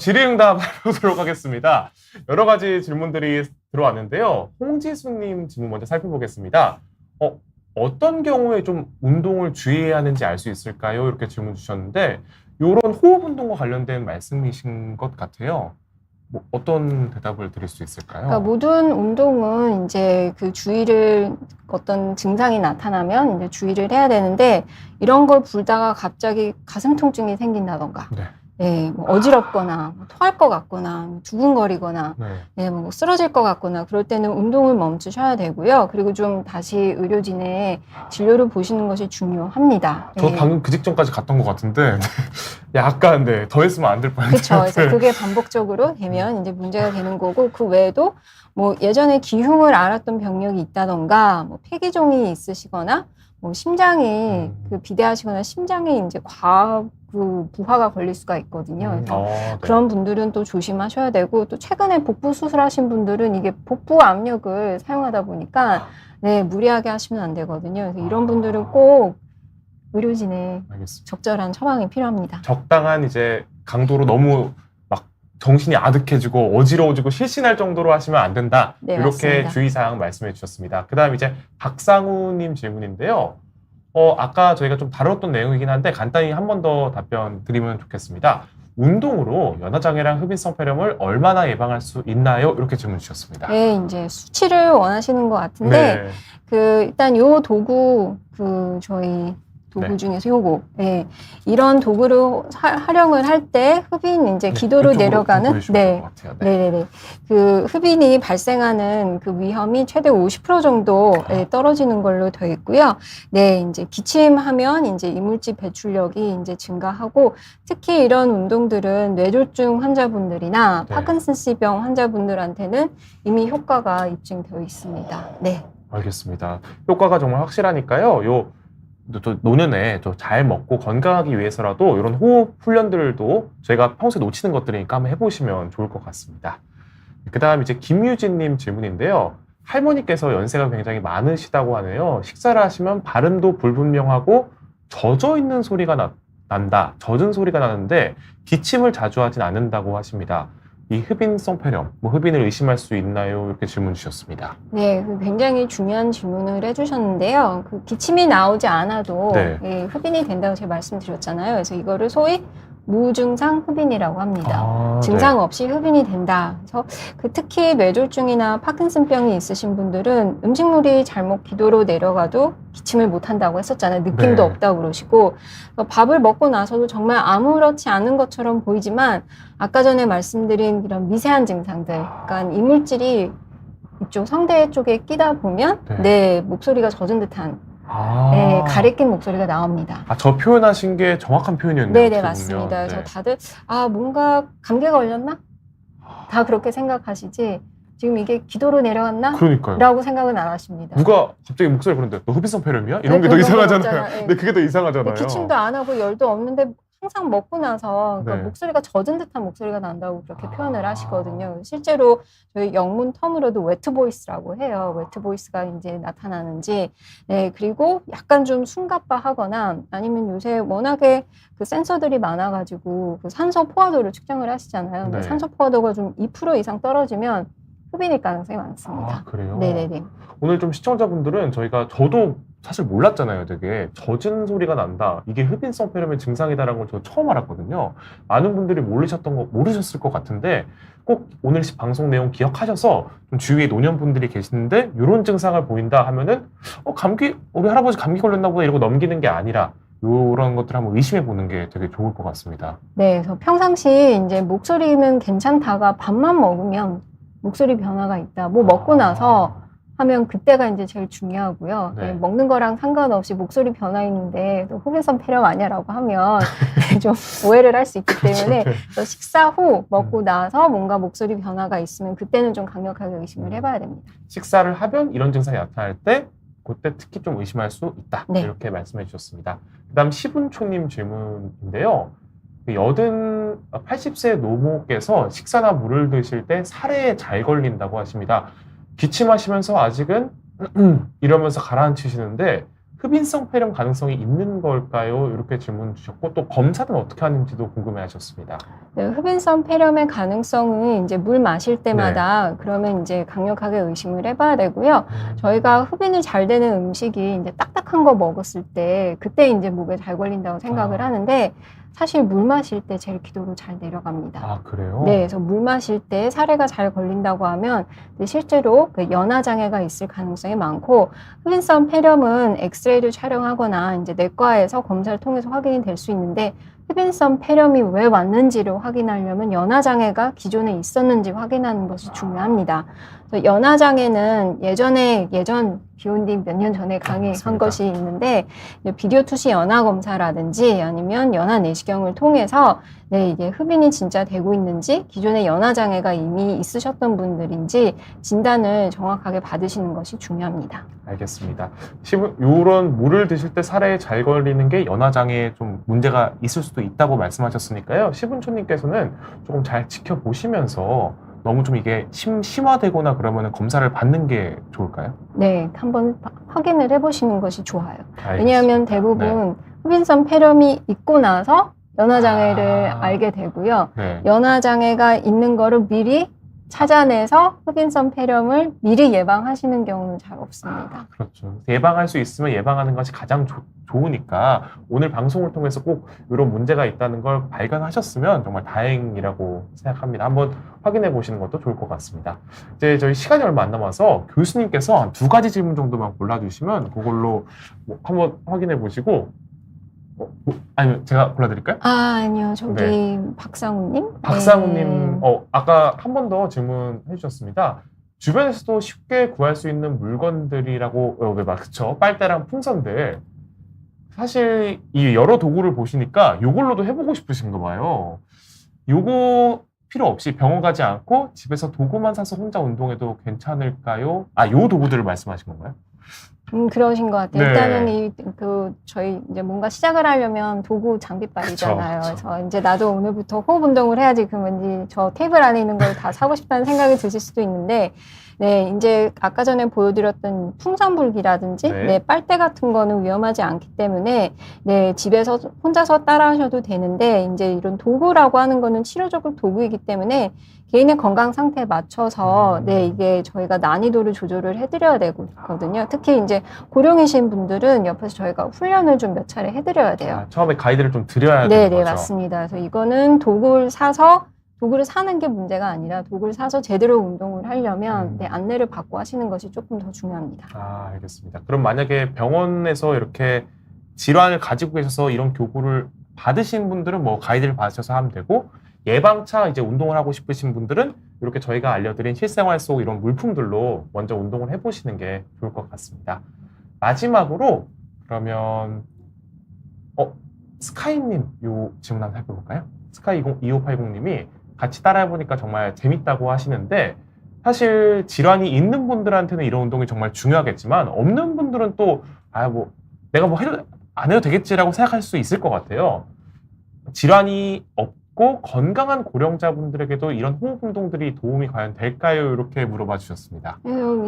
질의응답 해보도록 하겠습니다. 여러 가지 질문들이 들어왔는데요. 홍지수님 질문 먼저 살펴보겠습니다. 어떤 경우에 좀 운동을 주의해야 하는지 알 수 있을까요? 이렇게 질문 주셨는데 이런 호흡 운동과 관련된 말씀이신 것 같아요. 뭐 어떤 대답을 드릴 수 있을까요? 그러니까 모든 운동은 이제 그 주의를 어떤 증상이 나타나면 이제 주의를 해야 되는데 이런 걸 불다가 갑자기 가슴 통증이 생긴다던가 네. 네, 뭐 어지럽거나 뭐 토할 것 같거나 두근거리거나 네. 네, 뭐 쓰러질 것 같거나 그럴 때는 운동을 멈추셔야 되고요. 그리고 좀 다시 의료진의 진료를 보시는 것이 중요합니다. 저 네. 방금 그 직전까지 갔던 것 같은데 약간 더 했으면 안 될 뻔했어요. 그렇죠. 그래서 그게 반복적으로 되면 이제 문제가 되는 거고 그 외에도 뭐 예전에 기흉을 앓았던 병력이 있다던가 뭐 폐기종이 있으시거나 뭐 심장이 그 비대하시거나 심장에 이제 그 부하가 걸릴 수가 있거든요. 그래서 네. 그런 분들은 또 조심하셔야 되고 또 최근에 복부 수술하신 분들은 이게 복부 압력을 사용하다 보니까 네, 무리하게 하시면 안 되거든요. 그래서 이런 분들은 꼭 의료진의 알겠습니다. 적절한 처방이 필요합니다. 적당한 이제 강도로 너무 막 정신이 아득해지고 어지러워지고 실신할 정도로 하시면 안 된다. 네, 이렇게 맞습니다. 주의사항 말씀해 주셨습니다. 그 다음 이제 박상우님 질문인데요. 아까 저희가 좀 다뤘던 내용이긴 한데 간단히 한 번 더 답변 드리면 좋겠습니다. 운동으로 연화장애랑 흡인성 폐렴을 얼마나 예방할 수 있나요? 이렇게 질문 주셨습니다. 네, 이제 수치를 원하시는 것 같은데, 네. 일단 요 도구, 저희 도구 네. 중에서 요거, 네, 이런 도구를 활용을 할 때 흡인 이제 기도로 이쪽으로 내려가는, 보여주시면 될 것 같아요. 네. 네네네. 그 흡인이 발생하는 그 위험이 최대 50% 정도 떨어지는 걸로 되어 있고요. 네, 이제 기침하면 이제 이물질 배출력이 이제 증가하고 특히 이런 운동들은 뇌졸중 환자분들이나 네. 파킨슨스병 환자분들한테는 이미 효과가 입증되어 있습니다. 네. 알겠습니다. 효과가 정말 확실하니까요. 또 노년에 또 잘 먹고 건강하기 위해서라도 이런 호흡 훈련들도 저희가 평소에 놓치는 것들이니까 한번 해보시면 좋을 것 같습니다. 그 다음 이제 김유진님 질문인데요. 할머니께서 연세가 굉장히 많으시다고 하네요. 식사를 하시면 발음도 불분명하고 젖어 있는 소리가 난다. 젖은 소리가 나는데 기침을 자주 하진 않는다고 하십니다. 이 흡인성 폐렴, 흡인을 의심할 수 있나요? 이렇게 질문 주셨습니다. 네, 굉장히 중요한 질문을 해주셨는데요. 그 기침이 나오지 않아도 네. 흡인이 된다고 제가 말씀드렸잖아요. 그래서 이거를 소위 무증상 흡인이라고 합니다. 네. 증상 없이 흡인이 된다. 그래서 특히 뇌졸중이나 파킨슨병이 있으신 분들은 음식물이 잘못 기도로 내려가도 기침을 못 한다고 했었잖아요. 느낌도 네. 없다고 그러시고 밥을 먹고 나서도 정말 아무렇지 않은 것처럼 보이지만 아까 전에 말씀드린 이런 미세한 증상들, 그러니까 이물질이 이쪽 성대 쪽에 끼다 보면 내 목소리가 젖은 듯한 네, 가리킨 목소리가 나옵니다. 저 표현하신 게 정확한 표현이었네요. 네네, 맞습니다. 그래서 다들 뭔가 감기가 걸렸나? 다 그렇게 생각하시지 지금 이게 기도로 내려왔나? 그러니까요. 라고 생각은 안 하십니다. 누가 갑자기 목소리 그런데 너 흡인성 폐렴이야? 이런 네, 게 더 그런 거 이상하잖아요. 없잖아요. 네, 그게 더 이상하잖아요. 기침도 안 하고 열도 없는데 항상 먹고 나서 네. 목소리가 젖은 듯한 목소리가 난다고 그렇게 표현을 하시거든요. 실제로 저희 영문 텀으로도 웨트 보이스라고 해요. 웨트 보이스가 이제 나타나는지. 네, 그리고 약간 좀 숨가빠하거나 아니면 요새 워낙에 그 센서들이 많아가지고 그 산소 포화도를 측정을 하시잖아요. 근데 네. 산소 포화도가 좀 2% 이상 떨어지면 흡인일 가능성이 많습니다. 그래요? 네네네. 오늘 좀 시청자분들은 저도 사실 몰랐잖아요. 되게 젖은 소리가 난다. 이게 흡인성 폐렴의 증상이다라는 걸 저 처음 알았거든요. 많은 분들이 모르셨을 것 같은데 꼭 오늘 방송 내용 기억하셔서 좀 주위에 노년분들이 계시는데 이런 증상을 보인다 하면은 우리 할아버지 감기 걸렸나 보다 이러고 넘기는 게 아니라 이런 것들 한번 의심해 보는 게 되게 좋을 것 같습니다. 네, 그래서 평상시 이제 목소리는 괜찮다가 밥만 먹으면 목소리 변화가 있다. 먹고 나서 하면 그때가 이제 제일 중요하고요. 네. 먹는 거랑 상관없이 목소리 변화 있는데 또 흡인성 폐렴 아니야라고 하면 좀 오해를 할 수 있기 때문에 또 식사 후 먹고 나서 뭔가 목소리 변화가 있으면 그때는 좀 강력하게 의심을 해봐야 됩니다. 식사를 하면 이런 증상이 나타날 때 그때 특히 좀 의심할 수 있다. 네. 이렇게 말씀해 주셨습니다. 그 다음 시분초님 질문인데요. 80세 노모께서 식사나 물을 드실 때 살에 잘 걸린다고 하십니다. 기침하시면서 아직은 이러면서 가라앉히시는데 흡인성 폐렴 가능성이 있는 걸까요? 이렇게 질문 주셨고 또 검사는 어떻게 하는지도 궁금해하셨습니다. 네, 흡인성 폐렴의 가능성은 이제 물 마실 때마다 그러면 이제 강력하게 의심을 해봐야 되고요. 저희가 흡인이 잘 되는 음식이 이제 딱딱한 거 먹었을 때 그때 이제 목에 잘 걸린다고 생각을 하는데 사실 물 마실 때 제일 기도로 잘 내려갑니다. 아, 그래요? 네, 그래서 물 마실 때 사례가 잘 걸린다고 하면 실제로 그 연화 장애가 있을 가능성이 많고 흡인성 폐렴은 엑스레이를 촬영하거나 이제 내과에서 검사를 통해서 확인이 될 수 있는데 흡인성 폐렴이 왜 왔는지를 확인하려면 연화 장애가 기존에 있었는지 확인하는 것이 중요합니다. 그래서 연화 장애는 예전 비온디 몇 년 전에 강의한 맞습니다. 것이 있는데 비디오 투시 연화 검사라든지 아니면 연화 내시경을 통해서 네, 이게 흡인이 진짜 되고 있는지 기존에 연화 장애가 이미 있으셨던 분들인지 진단을 정확하게 받으시는 것이 중요합니다. 알겠습니다. 이런 물을 드실 때 살에 잘 걸리는 게 연화장애에 좀 문제가 있을 수도 있다고 말씀하셨으니까요. 시분초님께서는 조금 잘 지켜보시면서 너무 좀 이게 심화되거나 그러면 검사를 받는 게 좋을까요? 네, 한번 확인을 해보시는 것이 좋아요. 알겠습니다. 왜냐하면 대부분 흡인성 폐렴이 있고 나서 연화장애를 알게 되고요. 네. 연화장애가 있는 거를 미리 찾아내서 흡인성 폐렴을 미리 예방하시는 경우는 잘 없습니다. 그렇죠. 예방할 수 있으면 예방하는 것이 가장 좋으니까 오늘 방송을 통해서 꼭 이런 문제가 있다는 걸 발견하셨으면 정말 다행이라고 생각합니다. 한번 확인해 보시는 것도 좋을 것 같습니다. 이제 저희 시간이 얼마 안 남아서 교수님께서 한 2가지 질문 정도만 골라주시면 그걸로 한번 확인해 보시고 아니면 제가 골라드릴까요? 아니요. 저기 네. 박상우님? 박상우님, 아까 한 번 더 질문해 주셨습니다. 주변에서도 쉽게 구할 수 있는 물건들이라고, 그쵸? 빨대랑 풍선들. 사실 이 여러 도구를 보시니까 이걸로도 해보고 싶으신가 봐요. 요거 필요 없이 병원 가지 않고 집에서 도구만 사서 혼자 운동해도 괜찮을까요? 요 도구들을 말씀하신 건가요? 그러신 것 같아요. 네. 일단은 저희 이제 뭔가 시작을 하려면 도구 장비빨이잖아요. 그쵸. 그래서 이제 나도 오늘부터 호흡 운동을 해야지 그러면 왠지 저 테이블 안에 있는 걸 다 사고 싶다는 생각이 드실 수도 있는데, 네, 이제 아까 전에 보여드렸던 풍선불기라든지, 네. 네, 빨대 같은 거는 위험하지 않기 때문에, 네, 집에서 혼자서 따라 하셔도 되는데, 이제 이런 도구라고 하는 거는 치료적 도구이기 때문에 개인의 건강 상태에 맞춰서 네, 이게 저희가 난이도를 조절을 해드려야 되거든요. 특히 이제 고령이신 분들은 옆에서 저희가 훈련을 좀 몇 차례 해드려야 돼요. 처음에 가이드를 좀 드려야 네, 되는 네, 거죠. 맞습니다. 그래서 이거는 도구를 사는 게 문제가 아니라 도구를 사서 제대로 운동을 하려면 네, 안내를 받고 하시는 것이 조금 더 중요합니다. 알겠습니다. 그럼 만약에 병원에서 이렇게 질환을 가지고 계셔서 이런 교구를 받으신 분들은 뭐 가이드를 받으셔서 하면 되고, 예방차 이제 운동을 하고 싶으신 분들은 이렇게 저희가 알려드린 실생활 속 이런 물품들로 먼저 운동을 해보시는 게 좋을 것 같습니다. 마지막으로 그러면 스카이님 요 질문 한번 살펴볼까요? 스카이 2580님이 같이 따라해보니까 정말 재밌다고 하시는데, 사실 질환이 있는 분들한테는 이런 운동이 정말 중요하겠지만 없는 분들은 또 내가 안 해도 되겠지라고 생각할 수 있을 것 같아요. 질환이 없고 건강한 고령자분들에게도 이런 호흡 운동들이 도움이 과연 될까요? 이렇게 물어봐 주셨습니다.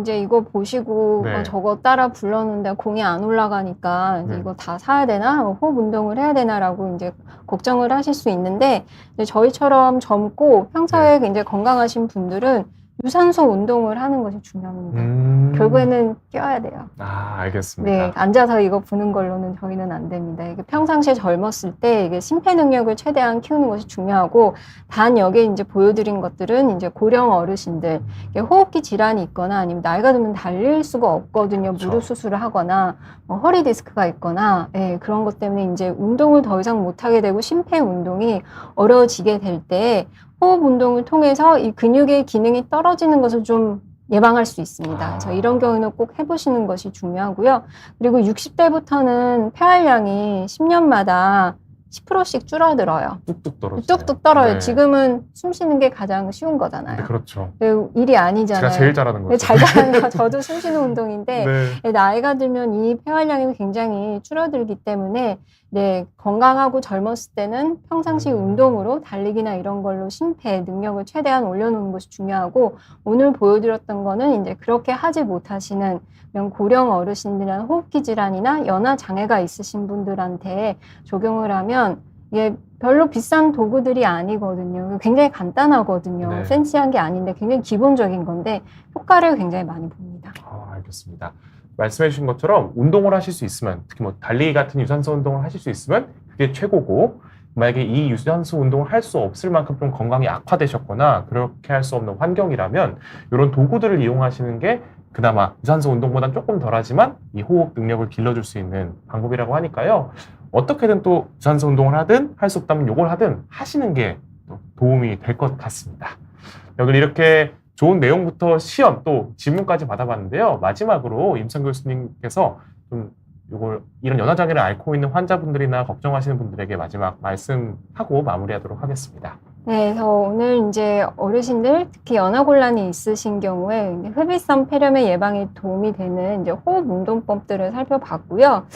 이제 이거 보시고 네. 저거 따라 불렀는데 공이 안 올라가니까 이제 네. 이거 다 사야 되나? 호흡 운동을 해야 되나라고 이제 걱정을 하실 수 있는데, 이제 저희처럼 젊고 평소에 굉장히 건강하신 분들은 유산소 운동을 하는 것이 중요합니다. 결국에는 뛰어야 돼요. 알겠습니다. 네, 앉아서 이거 부는 걸로는 저희는 안 됩니다. 이게 평상시에 젊었을 때 이게 심폐 능력을 최대한 키우는 것이 중요하고, 단 여기에 이제 보여드린 것들은 이제 고령 어르신들, 이게 호흡기 질환이 있거나 아니면 나이가 들면 달릴 수가 없거든요. 그렇죠. 무릎 수술을 하거나 허리 디스크가 있거나 그런 것 때문에 이제 운동을 더 이상 못하게 되고 심폐 운동이 어려워지게 될 때 호흡 운동을 통해서 이 근육의 기능이 떨어지는 것을 좀 예방할 수 있습니다. 그래서 이런 경우는 꼭 해보시는 것이 중요하고요. 그리고 60대부터는 폐활량이 10년마다 10%씩 줄어들어요. 뚝뚝 떨어져요. 뚝뚝 떨어요. 네. 지금은 숨 쉬는 게 가장 쉬운 거잖아요. 네, 그렇죠. 일이 아니잖아요. 제가 제일 잘하는 거죠. 잘 잘하는 거. 저도 숨 쉬는 운동인데 네. 나이가 들면 이 폐활량이 굉장히 줄어들기 때문에 네, 건강하고 젊었을 때는 평상시 운동으로 달리기나 이런 걸로 심폐 능력을 최대한 올려놓는 것이 중요하고, 오늘 보여드렸던 거는 이제 그렇게 하지 못하시는 이런 고령 어르신들이나 호흡기 질환이나 연화 장애가 있으신 분들한테 적용을 하면 이게 별로 비싼 도구들이 아니거든요. 굉장히 간단하거든요. 네. 팬시한 게 아닌데 굉장히 기본적인 건데 효과를 굉장히 많이 봅니다. 알겠습니다. 말씀해 주신 것처럼 운동을 하실 수 있으면, 특히 뭐 달리기 같은 유산소 운동을 하실 수 있으면 그게 최고고, 만약에 이 유산소 운동을 할 수 없을 만큼 좀 건강이 악화되셨거나 그렇게 할 수 없는 환경이라면 이런 도구들을 이용하시는 게 그나마 유산소 운동보다는 조금 덜하지만 이 호흡 능력을 길러줄 수 있는 방법이라고 하니까요. 어떻게든 또 유산소 운동을 하든 할 수 없다면 이걸 하든 하시는 게 또 도움이 될 것 같습니다. 여기 이렇게 좋은 내용부터 시연 또 질문까지 받아봤는데요. 마지막으로 임성 교수님께서 좀 이런 연화장애를 앓고 있는 환자분들이나 걱정하시는 분들에게 마지막 말씀하고 마무리하도록 하겠습니다. 네, 그래서 오늘 이제 어르신들, 특히 연화곤란이 있으신 경우에 이제 흡입성 폐렴의 예방에 도움이 되는 이제 호흡 운동법들을 살펴봤고요.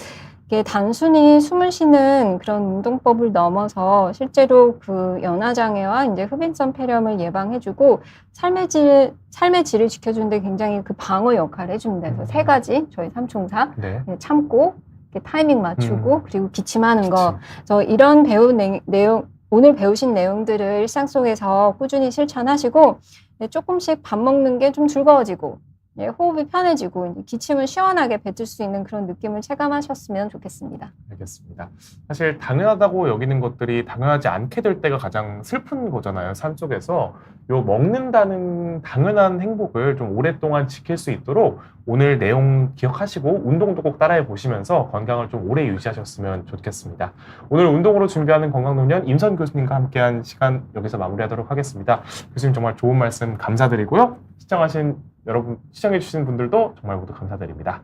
이게 단순히 숨을 쉬는 그런 운동법을 넘어서 실제로 그 연화장애와 이제 흡입성 폐렴을 예방해주고 삶의 질을 지켜주는데 굉장히 그 방어 역할을 해줍니다. 그래서 세 가지 저희 삼총사 네. 참고, 이렇게 타이밍 맞추고, 그리고 기침하는 거. 기침. 그래서 이런 내용 오늘 배우신 내용들을 일상 속에서 꾸준히 실천하시고, 조금씩 밥 먹는 게 좀 즐거워지고, 호흡이 편해지고, 이제 기침을 시원하게 뱉을 수 있는 그런 느낌을 체감하셨으면 좋겠습니다. 알겠습니다. 사실 당연하다고 여기는 것들이 당연하지 않게 될 때가 가장 슬픈 거잖아요. 삶 속에서 요 먹는다는 당연한 행복을 좀 오랫동안 지킬 수 있도록 오늘 내용 기억하시고 운동도 꼭 따라해 보시면서 건강을 좀 오래 유지하셨으면 좋겠습니다. 오늘 운동으로 준비하는 건강노년 임선 교수님과 함께한 시간 여기서 마무리하도록 하겠습니다. 교수님 정말 좋은 말씀 감사드리고요. 시청해주신 분들도 정말 모두 감사드립니다.